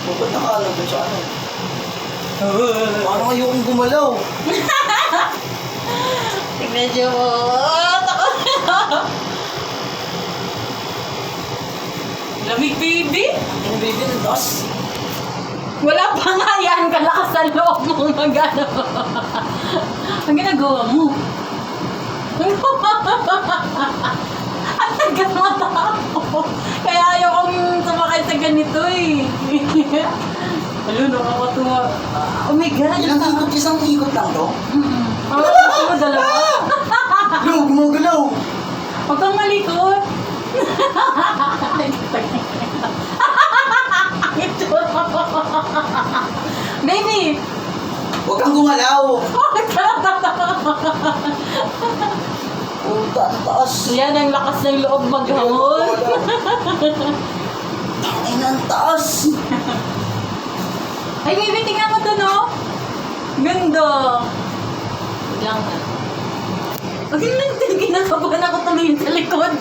Ba't nakaalam ko siya ano? Parang ayokong gumalaw. Tignan niyo mo. Takot. Lamig, baby. Yung baby ng taas. Wala pa nga yan. Kalakas sa loob mo mag-ano. Ang ginagawa mo. Ang taga-mata ako. Kaya ayokong sumakay sa ganito eh. Alo, nakakatuwa. Oh my God. Ilang ikot? Isang ikot lang to? Ang gusto mo dalawa. Lo, gumagalaw. Huwag kang malikot. Baby! Huwag kang gumalaw. Puta, ang taas. Yan ang lakas ng loob maghamon. Ay, ang taas. Ay, baby, tingnan mo to, no? Ganda. Lang. Pag yung nagtingin, kinakabahan ako tumingin sa likod.